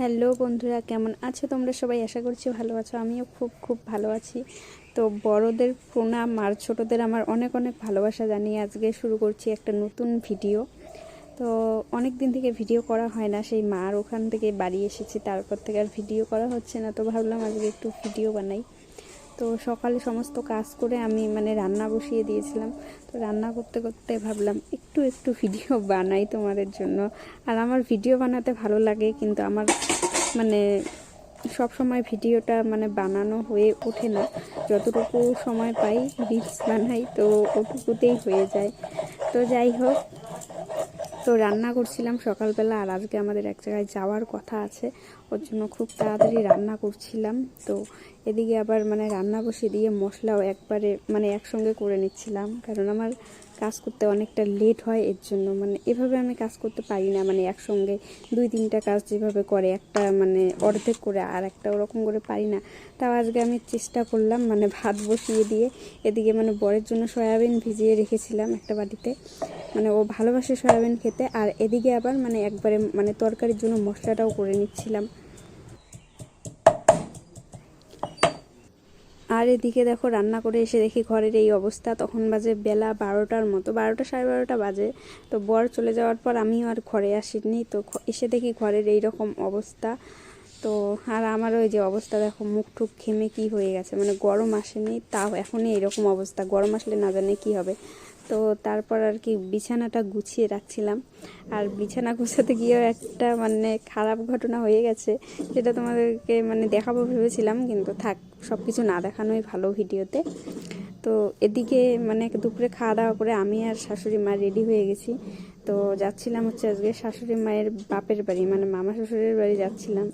Hello বন্ধুরা, কেমন আছো তোমরা সবাই? আশা করছি ভালো আছো। আমিও খুব খুব ভালো আছি। তো বড়দের প্রণাম আর ছোটদের আমার অনেক অনেক ভালোবাসা জানিয়ে আজকে শুরু করছি একটা নতুন ভিডিও। তো অনেক দিন থেকে ভিডিও করা হয় না, সেই মার ওখান থেকে বাড়ি এসেছি, তারপর থেকে আর ভিডিও করা হচ্ছে না। তো ভাবলাম আজকে একটু ভিডিও বানাই। তো সকালে সমস্ত কাজ করে আমি রান্না বসিয়ে দিয়েছিলাম। তো রান্না করতে করতে ভাবলাম একটু একটু ভিডিও বানাই তোমাদের জন্য। আর আমার ভিডিও বানাতে ভালো লাগে, কিন্তু আমার সব সময় ভিডিওটা বানানো হয়ে ওঠে না। যতটুকু সময় পাই রিলস বানাই, তো ওটুকুতেই হয়ে যায়। তো যাই হোক, তো রান্না করছিলাম সকালবেলা, আর আজকে আমাদের এক জায়গায় যাওয়ার কথা আছে, ওর জন্য খুব তাড়াতাড়ি রান্না করছিলাম। তো এদিকে আবার রান্না বসিয়ে দিয়ে মশলাও একবারে একসঙ্গে করে নিচ্ছিলাম, কারণ আমার কাজ করতে অনেকটা লেট হয়। এর জন্য এভাবে আমি কাজ করতে পারি না, একসঙ্গে 2-3টা কাজ যেভাবে করে, একটা অর্ধেক করে আর একটা ওরকম করে পারি না। তাও আজকে আমি চেষ্টা করলাম, ভাত বসিয়ে দিয়ে এদিকে বরের জন্য সয়াবিন ভিজিয়ে রেখেছিলাম একটা বাটিতে, ও ভালোবাসে সয়াবিন খেতে। আর এদিকে আবার একবারে তরকারির জন্য মশলাটাও করে নিচ্ছিলাম। আর এদিকে দেখো, রান্না করে এসে দেখি ঘরের এই অবস্থা। তখন বাজে বেলা 12টার মতো, 12টা সাড়ে 12টা বাজে। তো বর চলে যাওয়ার পর আমিও আর ঘরে আসিনি। তো এসে দেখি ঘরের এই রকম অবস্থা। তো আর আমারও ওই যে অবস্থা দেখো, মুখ টুক ঘেমে কি হয়ে গেছে, গরম আসেনি, তাও এখনই এরকম অবস্থা। গরম আসলে না জানে কি হবে। তো তারপর আর কি বিছানাটা গুছিয়ে রাখছিলাম। আর বিছানা গুছাতে গিয়েও একটা খারাপ ঘটনা হয়ে গেছে, যেটা তোমাদেরকে দেখাবো ভেবেছিলাম, কিন্তু থাক, সব কিছু না দেখানোই ভালো ভিডিওতে। তো এদিকে দুপুরে খাওয়া দাওয়া করে আমি আর শাশুড়ি মা রেডি হয়ে গেছি। তো যাচ্ছিলাম হচ্ছে আজকে শাশুড়ি মায়ের বাপের বাড়ি, মামা শ্বশুরের বাড়ি যাচ্ছিলাম।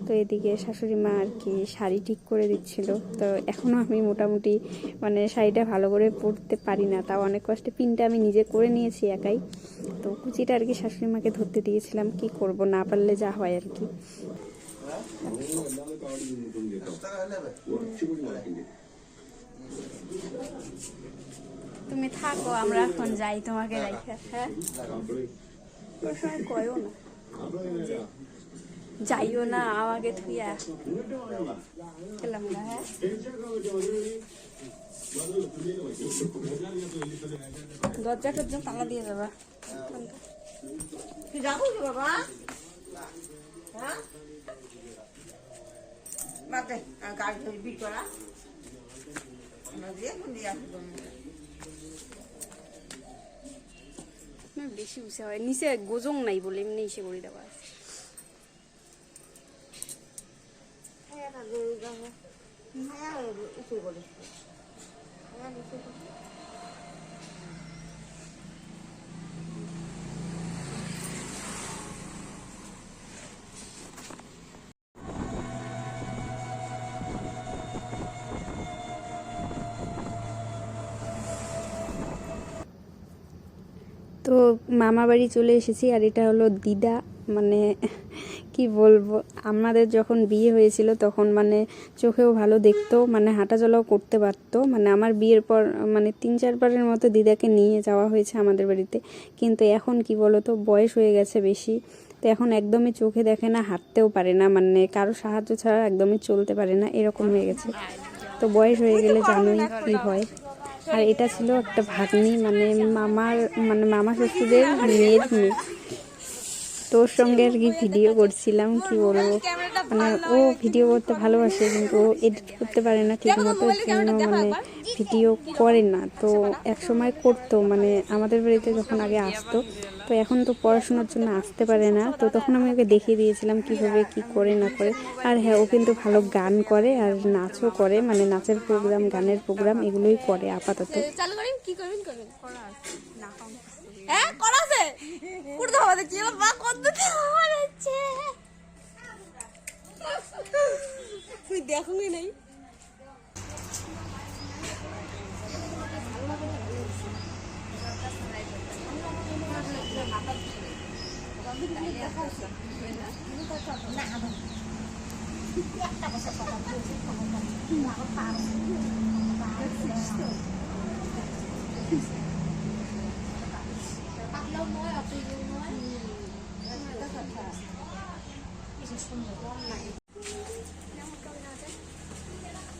তো এদিকে শাশুড়ি মা আর কি শাড়ি ঠিক করে দিচ্ছিল। তো এখনও আমি মোটামুটি শাড়িটা ভালো করে পরতে পারি না, তাও অনেক কষ্টে পিনটা আমি নিজে করে নিয়েছি একাই। তো কুচিটা আর কি শাশুড়ি মাকে ধরতে দিয়েছিলাম, কি করব, না পারলে যা হয় আর কি। তুমি থাকো, আমরা এখন যাই তোমাকে রাইখা। হ্যাঁ, ওই সময় কয়ও না, যাইও না আমাকে থুইয়া গেলাম না। হ্যাঁ, দরজা টরজা তালা দিয়ে যাবা। যাবো কি বাবা? হ্যাঁ, বাদে গাড়ি ধরে বিট করা বেশি উঁচা হয়, নিচে গোজং নাই বলে এমনি এসে করে দেওয়া। তো মামা বাড়ি চলে এসেছি, আর এটা হলো দিদা। কি বলবো, আমাদের যখন বিয়ে হয়েছিল তখন চোখেও ভালো দেখতো, হাঁটা চলাও করতে পারতো। আমার বিয়ের পর 3-4 বারের মতো দিদাকে নিয়ে যাওয়া হয়েছে আমাদের বাড়িতে। কিন্তু এখন কি বলো তো, বয়স হয়ে গেছে বেশি, তো এখন একদমই চোখে দেখে না, হাঁটতেও পারে না, কারো সাহায্য ছাড়া একদমই চলতে পারে না, এরকম হয়ে গেছে। তো বয়স হয়ে গেলে জানোই কি হয়। আর এটা ছিল একটা ভাগ্নি, মামা শ্বশুরের মেয়ের মেয়ে। তোর সঙ্গে আর কি ভিডিও করছিলাম, কি বলবো, ও ভিডিও করতে ভালোবাসে, কিন্তু ও এডিট করতে পারে না ঠিক মতো, এর জন্য ভিডিও করে না। তো এক সময় করতো, আমাদের বাড়িতে যখন আগে আসতো। তো এখন তো পড়াশোনার জন্য আসতে পারে না। তো তখন আমি ওকে দেখিয়ে দিয়েছিলাম কিভাবে কি করে না করে। আর হ্যাঁ, ও কিন্তু ভালো গান করে আর নাচও করে, নাচের প্রোগ্রাম, গানের প্রোগ্রাম এগুলোই করে আপাতত। চালু করেন, কি করবেন করবেন হ্যাঁ করাছে কুড়তে হবে কি বাবা কত হচ্ছে তুই দেখুই নাই।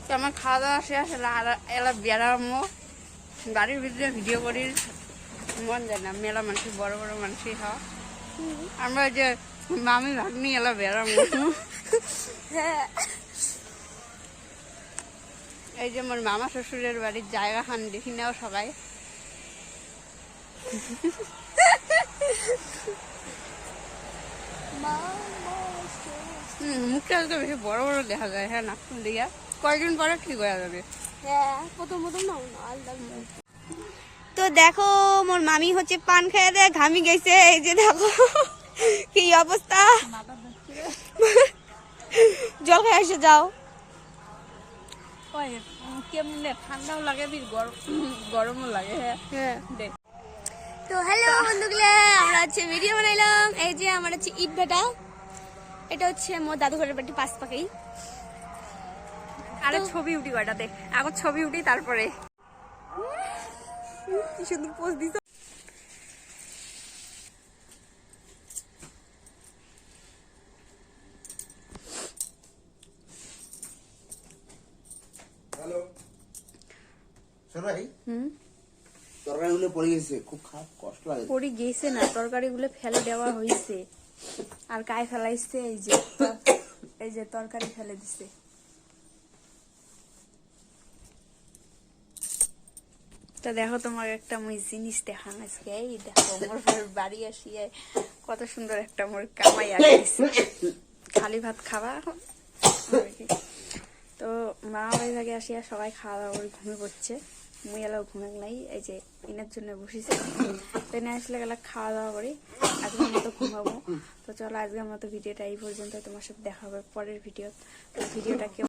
তো আমার খাওয়া দাওয়া শেষ, এলা বেড়ামো বাড়ির ভিতরে ভিডিও করি, মন যায় না, মেলা মানুষ বড় বড় মানুষই খাওয়া, আমরা ওই যে মামি ভাগ্নি এলা বেড়ামো। হ্যাঁ এই যে আমার মামা শ্বশুরের বাড়ির জায়গা খান দেখি নাও সবাই। মুখটা তো বেশি বড় বড় দেখা যায়, হ্যাঁ নাকটুন দিয়া কয়েকদিন পরে ঠিক হয়ে যাবে। হ্যাঁ প্রথম প্রথম না আলাদা। তো দেখো মোর মামি হচ্ছে পান খেয়ে দেয়, ঘামি গেছে, এই যে দেখো কি অবস্থা। জল খেয়ে এসে যাও। কেমনে ঠান্ডাও লাগে গরমও লাগে। হ্যাঁ তো হ্যালো বন্ধুগুলো, আমরা হচ্ছে ভিডিও বানাইলাম। এই যে আমার হচ্ছে ইট ভাটা, এটা হচ্ছে মোর দাদু ঘরের বাড়ি পাশ পাকেই। আরে ছবি উঠি কয়টা দেখ, এখন ছবি উঠি তারপরে। কি সুন্দর পোজ দিছ। হ্যালো সবাই, তরকারিগুলো পড়ে গেছে, খুব খারাপ কষ্ট লাগে। পড়ি গেছে না, তরকারিগুলো ফেলে দেওয়া হয়েছে। আর কায় ফেলাইছে, এই যে তরকারি ফেলে দিছে। তো দেখো তোমার একটা মুই জিনিস দেখান আজকে। এই দেখো মোর বাড়ি আসিয়ে কত সুন্দর একটা মোর কামাই আসছে। খালি ভাত খাবা এখন। তো মা বাড়ি থেকে আসিয়া সবাই খাওয়া দাওয়া করে ঘুমিয়ে পড়ছে, মুই এলাও ঘুমে গেলাই। এই যে ইনার জন্য বসেছে, ট্রেনে আসলে গেলে খাওয়া দাওয়া করি, আজকের মতো ঘুমাবো। তো চলো আজকের মতো ভিডিওটা এই পর্যন্ত, তোমার সাথে দেখা হবে পরের ভিডিও। তো ভিডিওটা কেউ